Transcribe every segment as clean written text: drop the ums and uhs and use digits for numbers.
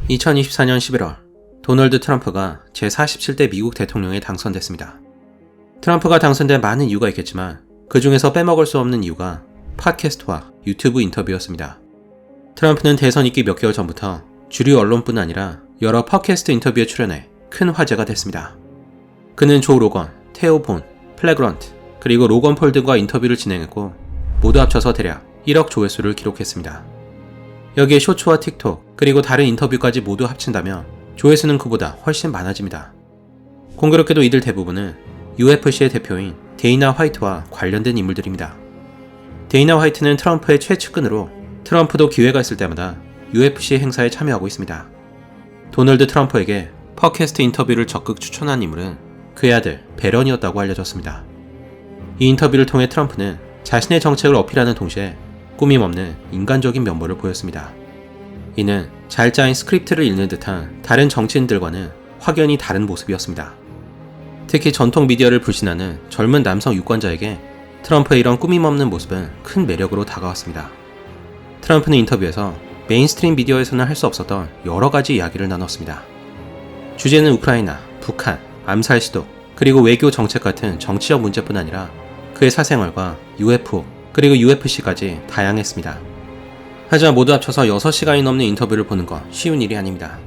2024년 11월 도널드 트럼프가 제47대 미국 대통령에 당선됐습니다. 트럼프가 당선된 많은 이유가 있겠지만 그 중에서 빼먹을 수 없는 이유가 팟캐스트와 유튜브 인터뷰였습니다. 트럼프는 대선 있기 몇 개월 전부터 주류 언론뿐 아니라 여러 팟캐스트 인터뷰에 출연해 큰 화제가 됐습니다. 그는 조 로건, 테오 본, 플래그런트, 그리고 로건 폴 등과 인터뷰를 진행했고 모두 합쳐서 대략 1억 조회수를 기록했습니다. 여기에 쇼츠와 틱톡, 그리고 다른 인터뷰까지 모두 합친다면 조회수는 그보다 훨씬 많아집니다. 공교롭게도 이들 대부분은 UFC의 대표인 데이나 화이트와 관련된 인물들입니다. 데이나 화이트는 트럼프의 최측근으로 트럼프도 기회가 있을 때마다 UFC 행사에 참여하고 있습니다. 도널드 트럼프에게 팟캐스트 인터뷰를 적극 추천한 인물은 그의 아들 배런이었다고 알려졌습니다. 이 인터뷰를 통해 트럼프는 자신의 정책을 어필하는 동시에 꾸밈없는 인간적인 면모를 보였습니다. 이는 잘 짜인 스크립트를 읽는 듯한 다른 정치인들과는 확연히 다른 모습이었습니다. 특히 전통 미디어를 불신하는 젊은 남성 유권자에게 트럼프의 이런 꾸밈없는 모습은 큰 매력으로 다가왔습니다. 트럼프는 인터뷰에서 메인스트림 미디어에서는 할 수 없었던 여러 가지 이야기를 나눴습니다. 주제는 우크라이나, 북한, 암살 시도, 그리고 외교 정책 같은 정치적 문제뿐 아니라 그의 사생활과 UFO, 그리고 UFC까지 다양했습니다. 하지만 모두 합쳐서 6시간이 넘는 인터뷰를 보는 건 쉬운 일이 아닙니다.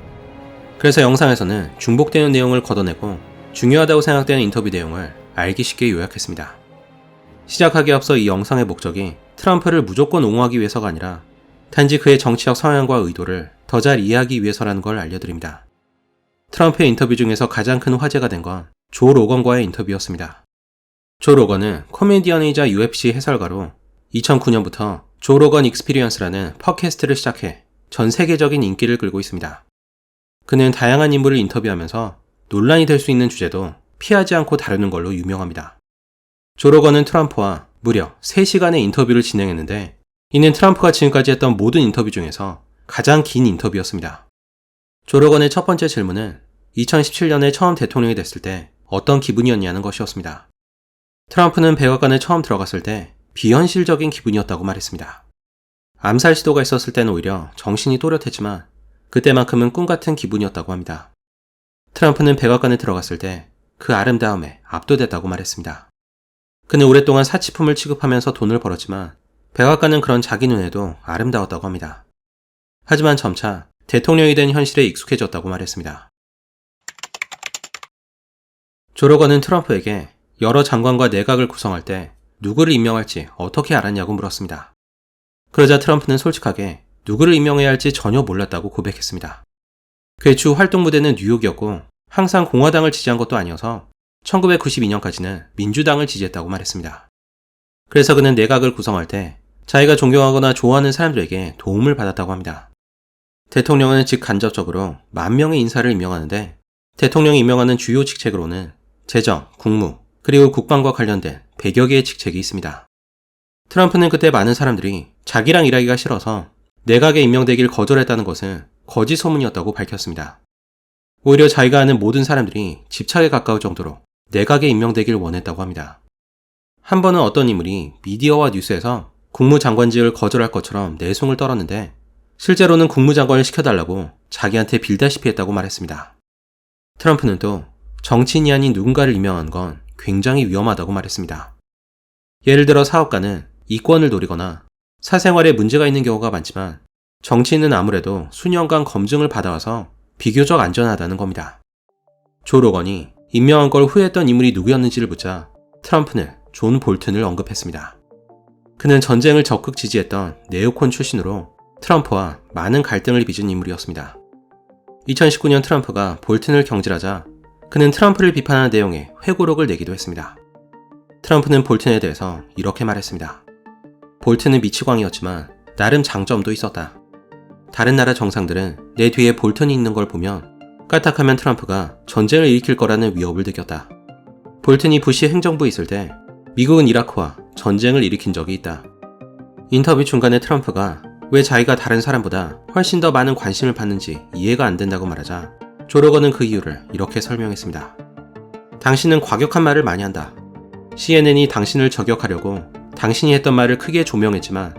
그래서 영상에서는 중복되는 내용을 걷어내고 중요하다고 생각되는 인터뷰 내용을 알기 쉽게 요약했습니다. 시작하기에 앞서 이 영상의 목적이 트럼프를 무조건 옹호하기 위해서가 아니라 단지 그의 정치적 성향과 의도를 더 잘 이해하기 위해서라는 걸 알려드립니다. 트럼프의 인터뷰 중에서 가장 큰 화제가 된 건 조 로건과의 인터뷰였습니다. 조 로건은 코미디언이자 UFC 해설가로 2009년부터 조 로건 익스피리언스라는 팟캐스트를 시작해 전 세계적인 인기를 끌고 있습니다. 그는 다양한 인물을 인터뷰하면서 논란이 될 수 있는 주제도 피하지 않고 다루는 걸로 유명합니다. 조 로건은 트럼프와 무려 3시간의 인터뷰를 진행했는데 이는 트럼프가 지금까지 했던 모든 인터뷰 중에서 가장 긴 인터뷰였습니다. 조 로건의 첫 번째 질문은 2017년에 처음 대통령이 됐을 때 어떤 기분이었냐는 것이었습니다. 트럼프는 백악관에 처음 들어갔을 때 비현실적인 기분이었다고 말했습니다. 암살 시도가 있었을 때는 오히려 정신이 또렷했지만 그때만큼은 꿈같은 기분이었다고 합니다. 트럼프는 백악관에 들어갔을 때 그 아름다움에 압도됐다고 말했습니다. 그는 오랫동안 사치품을 취급하면서 돈을 벌었지만 백악관은 그런 자기 눈에도 아름다웠다고 합니다. 하지만 점차 대통령이 된 현실에 익숙해졌다고 말했습니다. 조 로건은 트럼프에게 여러 장관과 내각을 구성할 때 누구를 임명할지 어떻게 알았냐고 물었습니다. 그러자 트럼프는 솔직하게 누구를 임명해야 할지 전혀 몰랐다고 고백했습니다. 그의 주 활동 무대는 뉴욕이었고 항상 공화당을 지지한 것도 아니어서 1992년까지는 민주당을 지지했다고 말했습니다. 그래서 그는 내각을 구성할 때 자기가 존경하거나 좋아하는 사람들에게 도움을 받았다고 합니다. 대통령은 직간접적으로 10,000명의 인사를 임명하는데 대통령이 임명하는 주요 직책으로는 재정, 국무, 그리고 국방과 관련된 100여 개의 직책이 있습니다. 트럼프는 그때 많은 사람들이 자기랑 일하기가 싫어서 내각에 임명되길 거절했다는 것은 거짓 소문이었다고 밝혔습니다. 오히려 자기가 아는 모든 사람들이 집착에 가까울 정도로 내각에 임명되길 원했다고 합니다. 한 번은 어떤 인물이 미디어와 뉴스에서 국무장관직을 거절할 것처럼 내숭을 떨었는데 실제로는 국무장관을 시켜달라고 자기한테 빌다시피 했다고 말했습니다. 트럼프는 또 정치인이 아닌 누군가를 임명한 건 굉장히 위험하다고 말했습니다. 예를 들어 사업가는 이권을 노리거나 사생활에 문제가 있는 경우가 많지만 정치인은 아무래도 수년간 검증을 받아와서 비교적 안전하다는 겁니다. 조 로건이 임명한 걸 후회했던 인물이 누구였는지를 묻자 트럼프는 존 볼튼을 언급했습니다. 그는 전쟁을 적극 지지했던 네오콘 출신으로 트럼프와 많은 갈등을 빚은 인물이었습니다. 2019년 트럼프가 볼튼을 경질하자 그는 트럼프를 비판하는 내용의 회고록을 내기도 했습니다. 트럼프는 볼튼에 대해서 이렇게 말했습니다. 볼튼은 미치광이었지만 나름 장점도 있었다. 다른 나라 정상들은 내 뒤에 볼튼이 있는 걸 보면 까딱하면 트럼프가 전쟁을 일으킬 거라는 위협을 느꼈다. 볼튼이 부시 행정부에 있을 때 미국은 이라크와 전쟁을 일으킨 적이 있다. 인터뷰 중간에 트럼프가 왜 자기가 다른 사람보다 훨씬 더 많은 관심을 받는지 이해가 안 된다고 말하자 조 로건은 그 이유를 이렇게 설명했습니다. 당신은 과격한 말을 많이 한다. CNN이 당신을 저격하려고 당신이 했던 말을 크게 조명했지만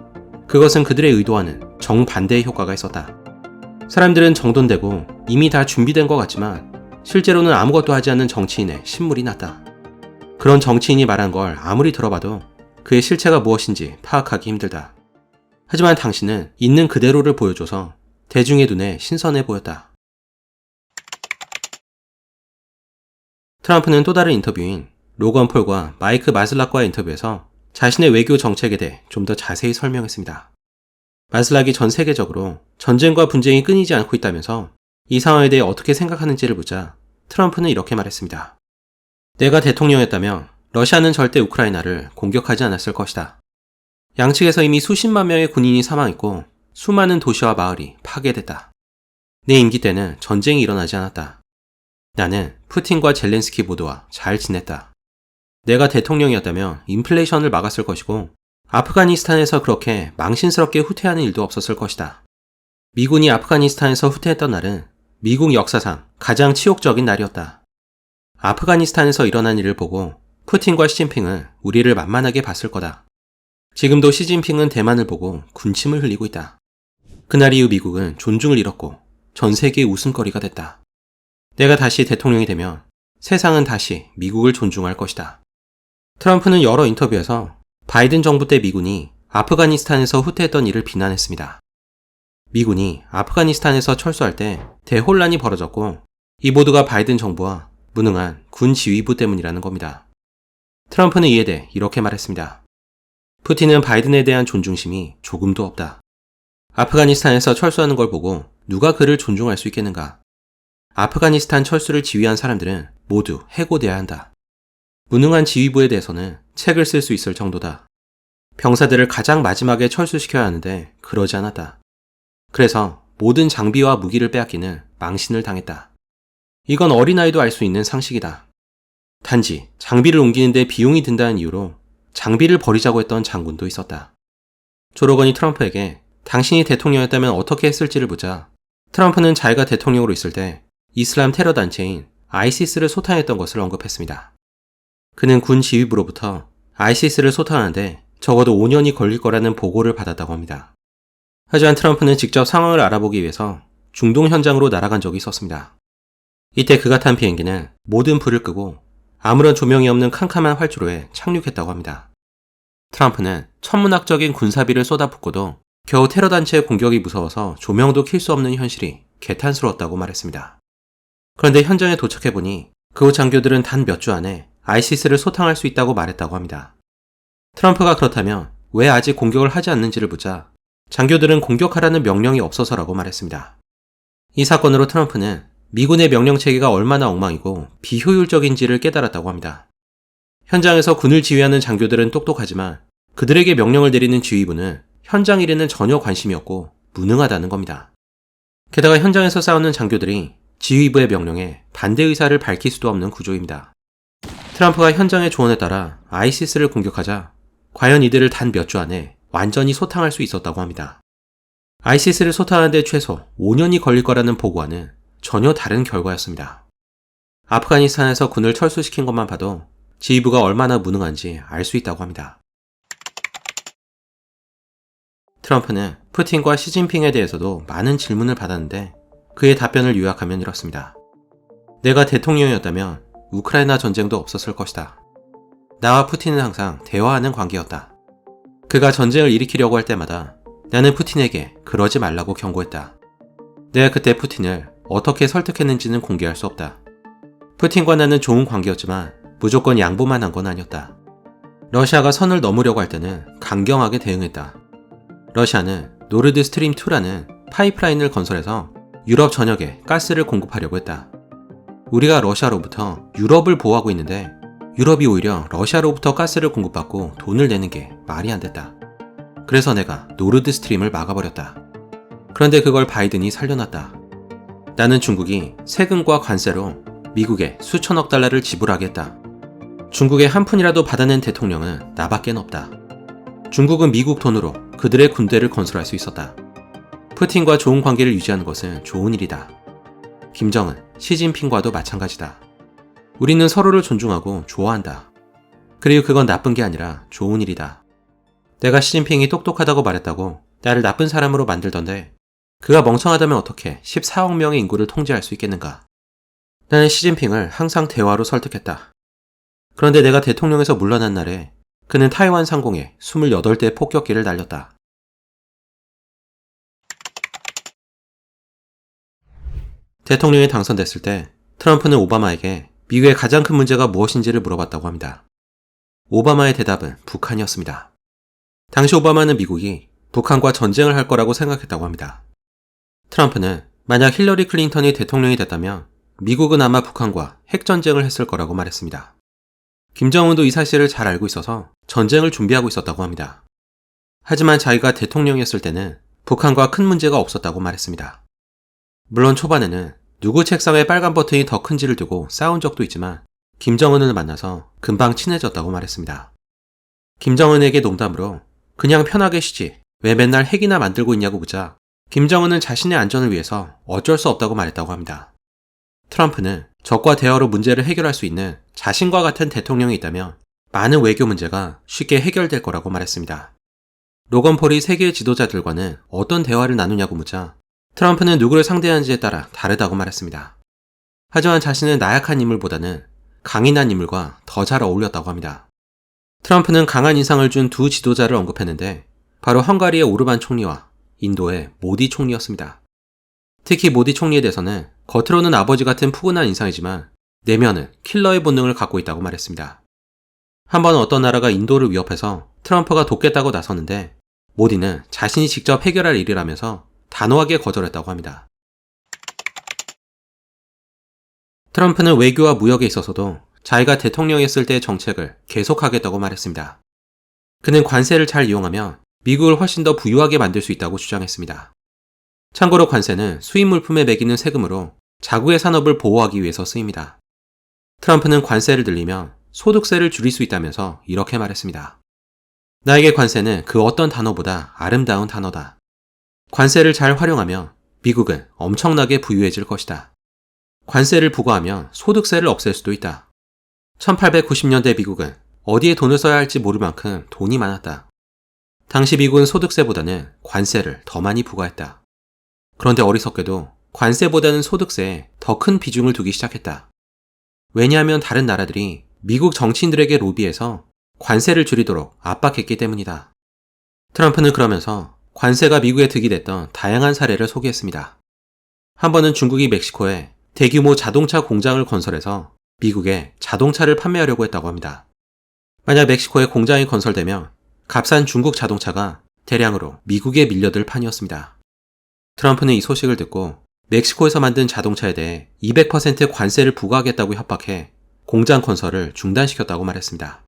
그것은 그들의 의도와는 정반대의 효과가 있었다. 사람들은 정돈되고 이미 다 준비된 것 같지만 실제로는 아무것도 하지 않는 정치인의 신물이 났다. 그런 정치인이 말한 걸 아무리 들어봐도 그의 실체가 무엇인지 파악하기 힘들다. 하지만 당신은 있는 그대로를 보여줘서 대중의 눈에 신선해 보였다. 트럼프는 또 다른 인터뷰인 로건 폴과 마이크 마슬락과의 인터뷰에서 자신의 외교 정책에 대해 좀 더 자세히 설명했습니다. 마슬락이 전 세계적으로 전쟁과 분쟁이 끊이지 않고 있다면서 이 상황에 대해 어떻게 생각하는지를 묻자 트럼프는 이렇게 말했습니다. 내가 대통령이었다면 러시아는 절대 우크라이나를 공격하지 않았을 것이다. 양측에서 이미 수십만 명의 군인이 사망했고 수많은 도시와 마을이 파괴됐다. 내 임기 때는 전쟁이 일어나지 않았다. 나는 푸틴과 젤렌스키 모두와 잘 지냈다. 내가 대통령이었다면 인플레이션을 막았을 것이고 아프가니스탄에서 그렇게 망신스럽게 후퇴하는 일도 없었을 것이다. 미군이 아프가니스탄에서 후퇴했던 날은 미국 역사상 가장 치욕적인 날이었다. 아프가니스탄에서 일어난 일을 보고 푸틴과 시진핑은 우리를 만만하게 봤을 거다. 지금도 시진핑은 대만을 보고 군침을 흘리고 있다. 그날 이후 미국은 존중을 잃었고 전 세계의 웃음거리가 됐다. 내가 다시 대통령이 되면 세상은 다시 미국을 존중할 것이다. 트럼프는 여러 인터뷰에서 바이든 정부 때 미군이 아프가니스탄에서 후퇴했던 일을 비난했습니다. 미군이 아프가니스탄에서 철수할 때 대혼란이 벌어졌고 이 모두가 바이든 정부와 무능한 군 지휘부 때문이라는 겁니다. 트럼프는 이에 대해 이렇게 말했습니다. 푸틴은 바이든에 대한 존중심이 조금도 없다. 아프가니스탄에서 철수하는 걸 보고 누가 그를 존중할 수 있겠는가? 아프가니스탄 철수를 지휘한 사람들은 모두 해고돼야 한다. 무능한 지휘부에 대해서는 책을 쓸 수 있을 정도다. 병사들을 가장 마지막에 철수시켜야 하는데 그러지 않았다. 그래서 모든 장비와 무기를 빼앗기는 망신을 당했다. 이건 어린아이도 알 수 있는 상식이다. 단지 장비를 옮기는데 비용이 든다는 이유로 장비를 버리자고 했던 장군도 있었다. 조로건이 트럼프에게 당신이 대통령이었다면 어떻게 했을지를 묻자 트럼프는 자기가 대통령으로 있을 때 이슬람 테러 단체인 아이시스를 소탕했던 것을 언급했습니다. 그는 군 지휘부로부터 아이시스를 소탕하는데 적어도 5년이 걸릴 거라는 보고를 받았다고 합니다. 하지만 트럼프는 직접 상황을 알아보기 위해서 중동 현장으로 날아간 적이 있었습니다. 이때 그가 탄 비행기는 모든 불을 끄고 아무런 조명이 없는 캄캄한 활주로에 착륙했다고 합니다. 트럼프는 천문학적인 군사비를 쏟아붓고도 겨우 테러 단체의 공격이 무서워서 조명도 킬 수 없는 현실이 개탄스러웠다고 말했습니다. 그런데 현장에 도착해보니 그곳 장교들은 단 몇 주 안에 아이시스를 소탕할 수 있다고 말했다고 합니다. 트럼프가 그렇다면 왜 아직 공격을 하지 않는지를 묻자 장교들은 공격하라는 명령이 없어서라고 말했습니다. 이 사건으로 트럼프는 미군의 명령체계가 얼마나 엉망이고 비효율적인지를 깨달았다고 합니다. 현장에서 군을 지휘하는 장교들은 똑똑하지만 그들에게 명령을 내리는 지휘부는 현장 일에는 전혀 관심이 없고 무능하다는 겁니다. 게다가 현장에서 싸우는 장교들이 지휘부의 명령에 반대 의사를 밝힐 수도 없는 구조입니다. 트럼프가 현장의 조언에 따라 아이시스를 공격하자 과연 이들을 단 몇 주 안에 완전히 소탕할 수 있었다고 합니다. 아이시스를 소탕하는데 최소 5년이 걸릴 거라는 보고와는 전혀 다른 결과였습니다. 아프가니스탄에서 군을 철수시킨 것만 봐도 지휘부가 얼마나 무능한지 알 수 있다고 합니다. 트럼프는 푸틴과 시진핑에 대해서도 많은 질문을 받았는데 그의 답변을 요약하면 이렇습니다. 내가 대통령이었다면 우크라이나 전쟁도 없었을 것이다. 나와 푸틴은 항상 대화하는 관계였다. 그가 전쟁을 일으키려고 할 때마다 나는 푸틴에게 그러지 말라고 경고했다. 내가 그때 푸틴을 어떻게 설득했는지는 공개할 수 없다. 푸틴과 나는 좋은 관계였지만 무조건 양보만 한 건 아니었다. 러시아가 선을 넘으려고 할 때는 강경하게 대응했다. 러시아는 노르드 스트림 2라는 파이프라인을 건설해서 유럽 전역에 가스를 공급하려고 했다. 우리가 러시아로부터 유럽을 보호하고 있는데 유럽이 오히려 러시아로부터 가스를 공급받고 돈을 내는 게 말이 안 됐다. 그래서 내가 노르드 스트림을 막아버렸다. 그런데 그걸 바이든이 살려놨다. 나는 중국이 세금과 관세로 미국에 수천억 달러를 지불하게 했다. 중국의 한 푼이라도 받아낸 대통령은 나밖엔 없다. 중국은 미국 돈으로 그들의 군대를 건설할 수 있었다. 푸틴과 좋은 관계를 유지하는 것은 좋은 일이다. 김정은, 시진핑과도 마찬가지다. 우리는 서로를 존중하고 좋아한다. 그리고 그건 나쁜 게 아니라 좋은 일이다. 내가 시진핑이 똑똑하다고 말했다고 나를 나쁜 사람으로 만들던데 그가 멍청하다면 어떻게 14억 명의 인구를 통제할 수 있겠는가? 나는 시진핑을 항상 대화로 설득했다. 그런데 내가 대통령에서 물러난 날에 그는 타이완 상공에 28대의 폭격기를 날렸다. 대통령이 당선됐을 때 트럼프는 오바마에게 미국의 가장 큰 문제가 무엇인지를 물어봤다고 합니다. 오바마의 대답은 북한이었습니다. 당시 오바마는 미국이 북한과 전쟁을 할 거라고 생각했다고 합니다. 트럼프는 만약 힐러리 클린턴이 대통령이 됐다면 미국은 아마 북한과 핵전쟁을 했을 거라고 말했습니다. 김정은도 이 사실을 잘 알고 있어서 전쟁을 준비하고 있었다고 합니다. 하지만 자기가 대통령이었을 때는 북한과 큰 문제가 없었다고 말했습니다. 물론 초반에는 누구 책상에 빨간 버튼이 더 큰지를 두고 싸운 적도 있지만 김정은을 만나서 금방 친해졌다고 말했습니다. 김정은에게 농담으로 그냥 편하게 쉬지 왜 맨날 핵이나 만들고 있냐고 묻자 김정은은 자신의 안전을 위해서 어쩔 수 없다고 말했다고 합니다. 트럼프는 적과 대화로 문제를 해결할 수 있는 자신과 같은 대통령이 있다면 많은 외교 문제가 쉽게 해결될 거라고 말했습니다. 로건 폴이 세계 지도자들과는 어떤 대화를 나누냐고 묻자 트럼프는 누구를 상대하는지에 따라 다르다고 말했습니다. 하지만 자신은 나약한 인물보다는 강인한 인물과 더 잘 어울렸다고 합니다. 트럼프는 강한 인상을 준 두 지도자를 언급했는데 바로 헝가리의 오르반 총리와 인도의 모디 총리였습니다. 특히 모디 총리에 대해서는 겉으로는 아버지 같은 푸근한 인상이지만 내면은 킬러의 본능을 갖고 있다고 말했습니다. 한번 어떤 나라가 인도를 위협해서 트럼프가 돕겠다고 나섰는데 모디는 자신이 직접 해결할 일이라면서 단호하게 거절했다고 합니다. 트럼프는 외교와 무역에 있어서도 자기가 대통령이었을 때의 정책을 계속하겠다고 말했습니다. 그는 관세를 잘 이용하면 미국을 훨씬 더 부유하게 만들 수 있다고 주장했습니다. 참고로 관세는 수입 물품에 매기는 세금으로 자국의 산업을 보호하기 위해서 쓰입니다. 트럼프는 관세를 늘리면 소득세를 줄일 수 있다면서 이렇게 말했습니다. 나에게 관세는 그 어떤 단어보다 아름다운 단어다. 관세를 잘 활용하면 미국은 엄청나게 부유해질 것이다. 관세를 부과하면 소득세를 없앨 수도 있다. 1890년대 미국은 어디에 돈을 써야 할지 모를 만큼 돈이 많았다. 당시 미국은 소득세보다는 관세를 더 많이 부과했다. 그런데 어리석게도 관세보다는 소득세에 더 큰 비중을 두기 시작했다. 왜냐하면 다른 나라들이 미국 정치인들에게 로비해서 관세를 줄이도록 압박했기 때문이다. 트럼프는 그러면서 관세가 미국에 득이 됐던 다양한 사례를 소개했습니다. 한 번은 중국이 멕시코에 대규모 자동차 공장을 건설해서 미국에 자동차를 판매하려고 했다고 합니다. 만약 멕시코에 공장이 건설되면 값싼 중국 자동차가 대량으로 미국에 밀려들 판이었습니다. 트럼프는 이 소식을 듣고 멕시코에서 만든 자동차에 대해 200% 관세를 부과하겠다고 협박해 공장 건설을 중단시켰다고 말했습니다.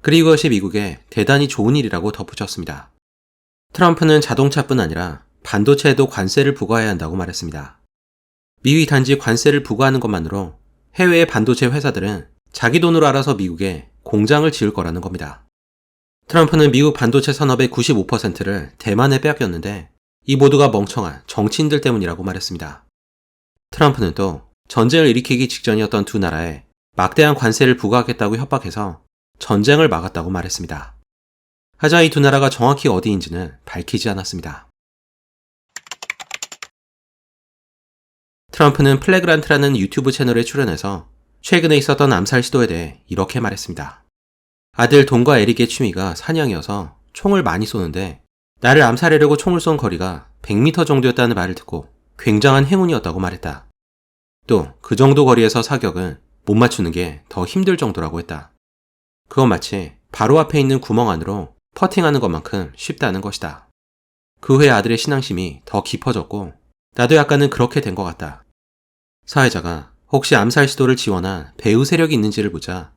그리고 이것이 미국에 대단히 좋은 일이라고 덧붙였습니다. 트럼프는 자동차뿐 아니라 반도체에도 관세를 부과해야 한다고 말했습니다. 미국이 단지 관세를 부과하는 것만으로 해외의 반도체 회사들은 자기 돈으로 알아서 미국에 공장을 지을 거라는 겁니다. 트럼프는 미국 반도체 산업의 95%를 대만에 빼앗겼는데 이 모두가 멍청한 정치인들 때문이라고 말했습니다. 트럼프는 또 전쟁을 일으키기 직전이었던 두 나라에 막대한 관세를 부과하겠다고 협박해서 전쟁을 막았다고 말했습니다. 하지만 이 두 나라가 정확히 어디인지는 밝히지 않았습니다. 트럼프는 플래그란트라는 유튜브 채널에 출연해서 최근에 있었던 암살 시도에 대해 이렇게 말했습니다. 아들 돈과 에릭의 취미가 사냥이어서 총을 많이 쏘는데 나를 암살하려고 총을 쏜 거리가 100m 정도였다는 말을 듣고 굉장한 행운이었다고 말했다. 또 그 정도 거리에서 사격은 못 맞추는 게 더 힘들 정도라고 했다. 그건 마치 바로 앞에 있는 구멍 안으로 퍼팅하는 것만큼 쉽다는 것이다. 그 후에 아들의 신앙심이 더 깊어졌고 나도 약간은 그렇게 된 것 같다. 사회자가 혹시 암살 시도를 지원한 배후 세력이 있는지를 묻자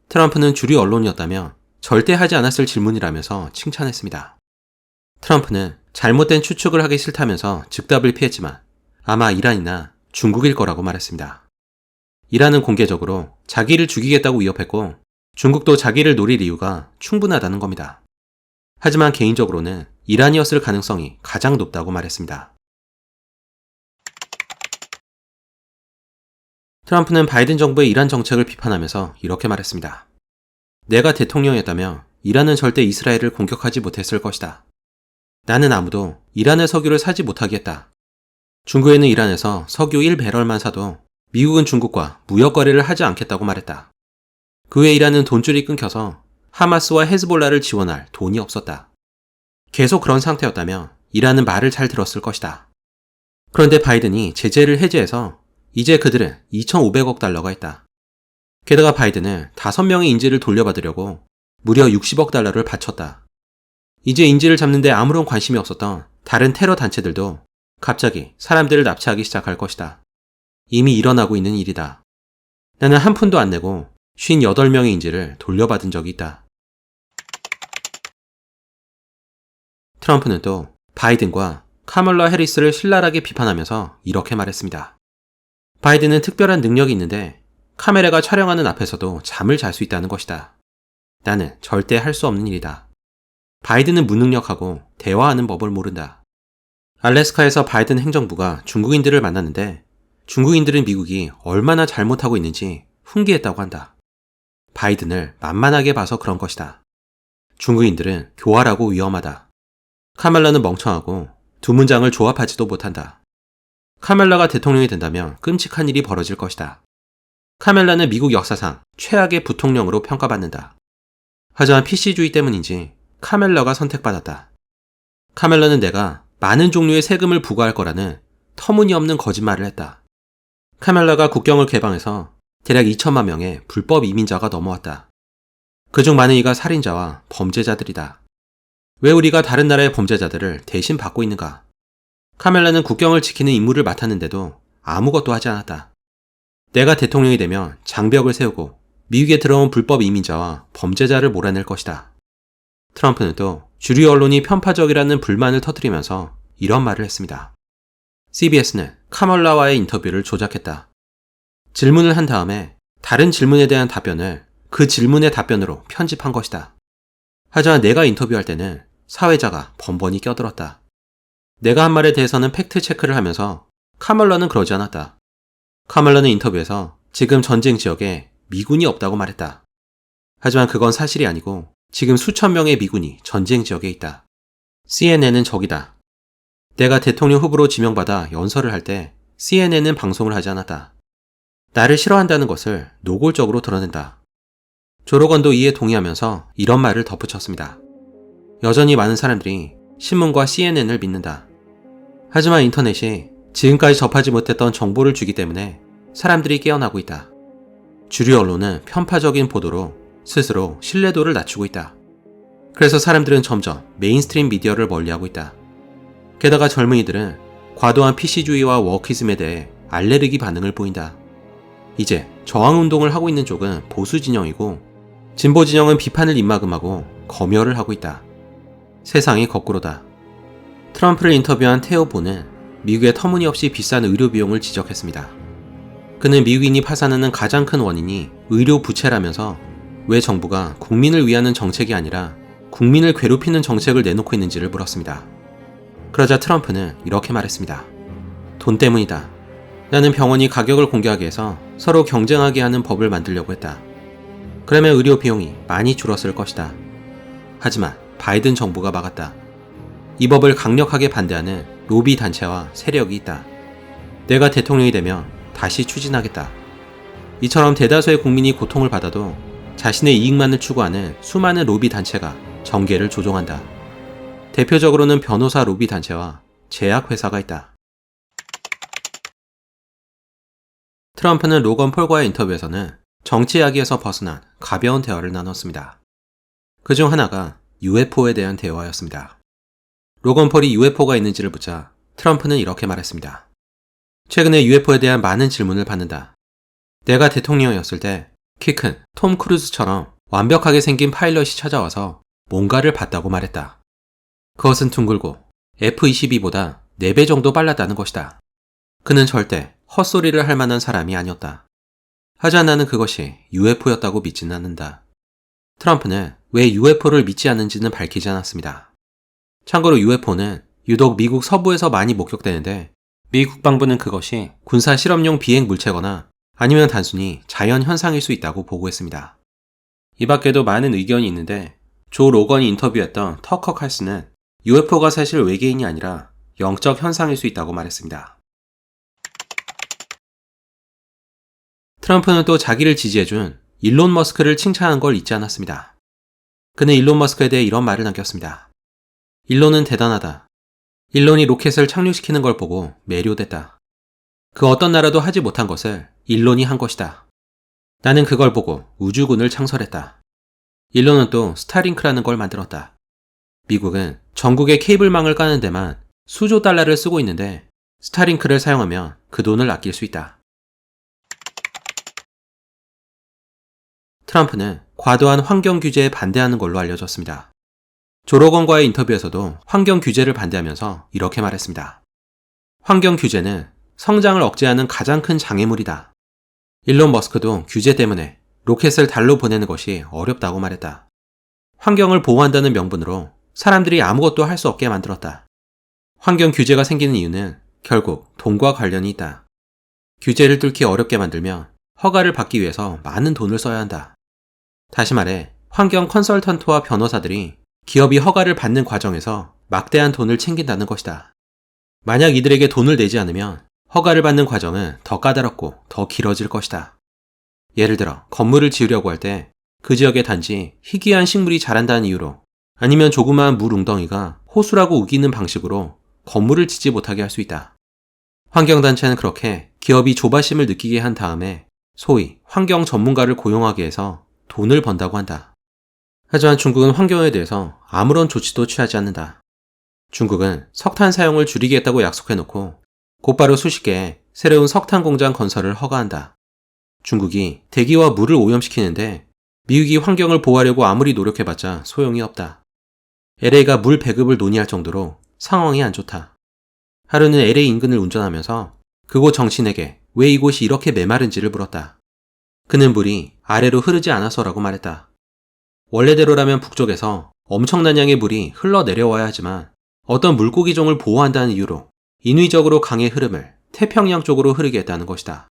트럼프는 주류 언론이었다며 절대 하지 않았을 질문이라면서 칭찬했습니다. 트럼프는 잘못된 추측을 하기 싫다면서 즉답을 피했지만 아마 이란이나 중국일 거라고 말했습니다. 이란은 공개적으로 자기를 죽이겠다고 위협했고 중국도 자기를 노릴 이유가 충분하다는 겁니다. 하지만 개인적으로는 이란이었을 가능성이 가장 높다고 말했습니다. 트럼프는 바이든 정부의 이란 정책을 비판하면서 이렇게 말했습니다. 내가 대통령이었다면 이란은 절대 이스라엘을 공격하지 못했을 것이다. 나는 아무도 이란의 석유를 사지 못하게 했다. 중국에는 이란에서 석유 1배럴만 사도 미국은 중국과 무역 거래를 하지 않겠다고 말했다. 그 외 이란은 돈줄이 끊겨서 하마스와 헤즈볼라를 지원할 돈이 없었다. 계속 그런 상태였다며 이란은 말을 잘 들었을 것이다. 그런데 바이든이 제재를 해제해서 이제 그들은 2,500억 달러가 있다. 게다가 바이든은 5명의 인질을 돌려받으려고 무려 60억 달러를 바쳤다. 이제 인질을 잡는데 아무런 관심이 없었던 다른 테러 단체들도 갑자기 사람들을 납치하기 시작할 것이다. 이미 일어나고 있는 일이다. 나는 한 푼도 안 내고 58명의 인질을 돌려받은 적이 있다. 트럼프는 또 바이든과 카멀라 해리스를 신랄하게 비판하면서 이렇게 말했습니다. 바이든은 특별한 능력이 있는데 카메라가 촬영하는 앞에서도 잠을 잘 수 있다는 것이다. 나는 절대 할 수 없는 일이다. 바이든은 무능력하고 대화하는 법을 모른다. 알래스카에서 바이든 행정부가 중국인들을 만났는데 중국인들은 미국이 얼마나 잘못하고 있는지 훈계했다고 한다. 바이든을 만만하게 봐서 그런 것이다. 중국인들은 교활하고 위험하다. 카멜라는 멍청하고 두 문장을 조합하지도 못한다. 카멜라가 대통령이 된다면 끔찍한 일이 벌어질 것이다. 카멜라는 미국 역사상 최악의 부통령으로 평가받는다. 하지만 PC주의 때문인지 카멜라가 선택받았다. 카멜라는 내가 많은 종류의 세금을 부과할 거라는 터무니없는 거짓말을 했다. 카멜라가 국경을 개방해서 대략 2천만 명의 불법 이민자가 넘어왔다. 그중 많은 이가 살인자와 범죄자들이다. 왜 우리가 다른 나라의 범죄자들을 대신 받고 있는가? 카멜라는 국경을 지키는 임무를 맡았는데도 아무것도 하지 않았다. 내가 대통령이 되면 장벽을 세우고 미국에 들어온 불법 이민자와 범죄자를 몰아낼 것이다. 트럼프는 또 주류 언론이 편파적이라는 불만을 터뜨리면서 이런 말을 했습니다. CBS는 카멀라와의 인터뷰를 조작했다. 질문을 한 다음에 다른 질문에 대한 답변을 그 질문의 답변으로 편집한 것이다. 하지만 내가 인터뷰할 때는 사회자가 번번이 껴들었다. 내가 한 말에 대해서는 팩트 체크를 하면서 카멀라는 그러지 않았다. 카멀라는 인터뷰에서 지금 전쟁 지역에 미군이 없다고 말했다. 하지만 그건 사실이 아니고 지금 수천 명의 미군이 전쟁 지역에 있다. CNN은 적이다. 내가 대통령 후보로 지명받아 연설을 할 때 CNN은 방송을 하지 않았다. 나를 싫어한다는 것을 노골적으로 드러낸다. 조 로건도 이에 동의하면서 이런 말을 덧붙였습니다. 여전히 많은 사람들이 신문과 CNN을 믿는다. 하지만 인터넷이 지금까지 접하지 못했던 정보를 주기 때문에 사람들이 깨어나고 있다. 주류 언론은 편파적인 보도로 스스로 신뢰도를 낮추고 있다. 그래서 사람들은 점점 메인스트림 미디어를 멀리하고 있다. 게다가 젊은이들은 과도한 PC주의와 워키즘에 대해 알레르기 반응을 보인다. 이제 저항운동을 하고 있는 쪽은 보수 진영이고 진보 진영은 비판을 입막음하고 검열을 하고 있다. 세상이 거꾸로다. 트럼프를 인터뷰한 테오 보는 미국의 터무니없이 비싼 의료 비용을 지적했습니다. 그는 미국인이 파산하는 가장 큰 원인이 의료 부채라면서 왜 정부가 국민을 위하는 정책이 아니라 국민을 괴롭히는 정책을 내놓고 있는지를 물었습니다. 그러자 트럼프는 이렇게 말했습니다. 돈 때문이다. 나는 병원이 가격을 공개하게 해서 서로 경쟁하게 하는 법을 만들려고 했다. 그러면 의료 비용이 많이 줄었을 것이다. 하지만 바이든 정부가 막았다. 이 법을 강력하게 반대하는 로비 단체와 세력이 있다. 내가 대통령이 되면 다시 추진하겠다. 이처럼 대다수의 국민이 고통을 받아도 자신의 이익만을 추구하는 수많은 로비 단체가 정계를 조종한다. 대표적으로는 변호사 로비 단체와 제약회사가 있다. 트럼프는 로건 폴과의 인터뷰에서는 정치 이야기에서 벗어난 가벼운 대화를 나눴습니다. 그중 하나가 UFO에 대한 대화였습니다. 로건 폴이 UFO가 있는지를 묻자 트럼프는 이렇게 말했습니다. 최근에 UFO에 대한 많은 질문을 받는다. 내가 대통령이었을 때 키 큰 톰 크루즈처럼 완벽하게 생긴 파일럿이 찾아와서 뭔가를 봤다고 말했다. 그것은 둥글고 F-22보다 4배 정도 빨랐다는 것이다. 그는 절대 헛소리를 할 만한 사람이 아니었다. 하지만 나는 그것이 UFO였다고 믿지는 않는다. 트럼프는 왜 UFO를 믿지 않는지는 밝히지 않았습니다. 참고로 UFO는 유독 미국 서부에서 많이 목격되는데 미 국방부는 그것이 군사 실험용 비행 물체거나 아니면 단순히 자연 현상일 수 있다고 보고했습니다. 이 밖에도 많은 의견이 있는데 조 로건이 인터뷰했던 터커 칼슨은 UFO가 사실 외계인이 아니라 영적 현상일 수 있다고 말했습니다. 트럼프는 또 자기를 지지해준 일론 머스크를 칭찬한 걸 잊지 않았습니다. 그는 일론 머스크에 대해 이런 말을 남겼습니다. 일론은 대단하다. 일론이 로켓을 착륙시키는 걸 보고 매료됐다. 그 어떤 나라도 하지 못한 것을 일론이 한 것이다. 나는 그걸 보고 우주군을 창설했다. 일론은 또 스타링크라는 걸 만들었다. 미국은 전국의 케이블망을 까는 데만 수조 달러를 쓰고 있는데 스타링크를 사용하면 그 돈을 아낄 수 있다. 트럼프는 과도한 환경 규제에 반대하는 걸로 알려졌습니다. 조로건과의 인터뷰에서도 환경 규제를 반대하면서 이렇게 말했습니다. 환경 규제는 성장을 억제하는 가장 큰 장애물이다. 일론 머스크도 규제 때문에 로켓을 달로 보내는 것이 어렵다고 말했다. 환경을 보호한다는 명분으로 사람들이 아무것도 할 수 없게 만들었다. 환경 규제가 생기는 이유는 결국 돈과 관련이 있다. 규제를 뚫기 어렵게 만들면 허가를 받기 위해서 많은 돈을 써야 한다. 다시 말해 환경 컨설턴트와 변호사들이 기업이 허가를 받는 과정에서 막대한 돈을 챙긴다는 것이다. 만약 이들에게 돈을 내지 않으면 허가를 받는 과정은 더 까다롭고 더 길어질 것이다. 예를 들어 건물을 지으려고 할 때 그 지역에 단지 희귀한 식물이 자란다는 이유로 아니면 조그마한 물 웅덩이가 호수라고 우기는 방식으로 건물을 짓지 못하게 할 수 있다. 환경단체는 그렇게 기업이 조바심을 느끼게 한 다음에 소위 환경 전문가를 고용하게 해서 돈을 번다고 한다. 하지만 중국은 환경에 대해서 아무런 조치도 취하지 않는다. 중국은 석탄 사용을 줄이겠다고 약속해놓고 곧바로 수십 개의 새로운 석탄 공장 건설을 허가한다. 중국이 대기와 물을 오염시키는데 미국이 환경을 보호하려고 아무리 노력해봤자 소용이 없다. LA가 물 배급을 논의할 정도로 상황이 안 좋다. 하루는 LA 인근을 운전하면서 그곳 정치인에게 왜 이곳이 이렇게 메마른지를 물었다. 그는 물이 아래로 흐르지 않아서라고 말했다. 원래대로라면 북쪽에서 엄청난 양의 물이 흘러내려와야 하지만 어떤 물고기종을 보호한다는 이유로 인위적으로 강의 흐름을 태평양 쪽으로 흐르게 했다는 것이다.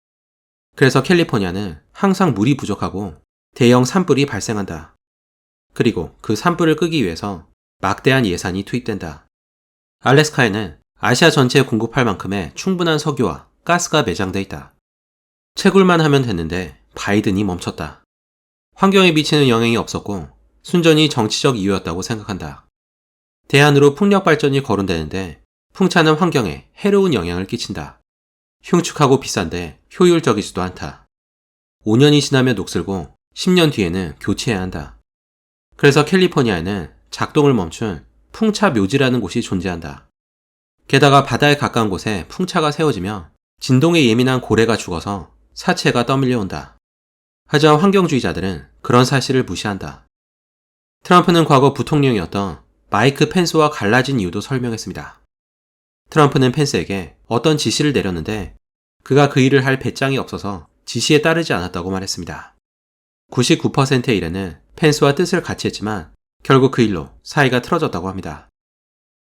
그래서 캘리포니아는 항상 물이 부족하고 대형 산불이 발생한다. 그리고 그 산불을 끄기 위해서 막대한 예산이 투입된다. 알래스카에는 아시아 전체에 공급할 만큼의 충분한 석유와 가스가 매장돼 있다. 채굴만 하면 됐는데 바이든이 멈췄다. 환경에 미치는 영향이 없었고 순전히 정치적 이유였다고 생각한다. 대안으로 풍력 발전이 거론되는데 풍차는 환경에 해로운 영향을 끼친다. 흉측하고 비싼데 효율적이지도 않다. 5년이 지나면 녹슬고 10년 뒤에는 교체해야 한다. 그래서 캘리포니아에는 작동을 멈춘 풍차 묘지라는 곳이 존재한다. 게다가 바다에 가까운 곳에 풍차가 세워지면 진동에 예민한 고래가 죽어서 사체가 떠밀려온다. 하지만 환경주의자들은 그런 사실을 무시한다. 트럼프는 과거 부통령이었던 마이크 펜스와 갈라진 이유도 설명했습니다. 트럼프는 펜스에게 어떤 지시를 내렸는데 그가 그 일을 할 배짱이 없어서 지시에 따르지 않았다고 말했습니다. 99%의 일에는 펜스와 뜻을 같이 했지만 결국 그 일로 사이가 틀어졌다고 합니다.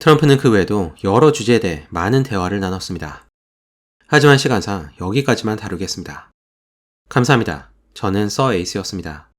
트럼프는 그 외에도 여러 주제에 대해 많은 대화를 나눴습니다. 하지만 시간상 여기까지만 다루겠습니다. 감사합니다. 저는 서 에이스였습니다.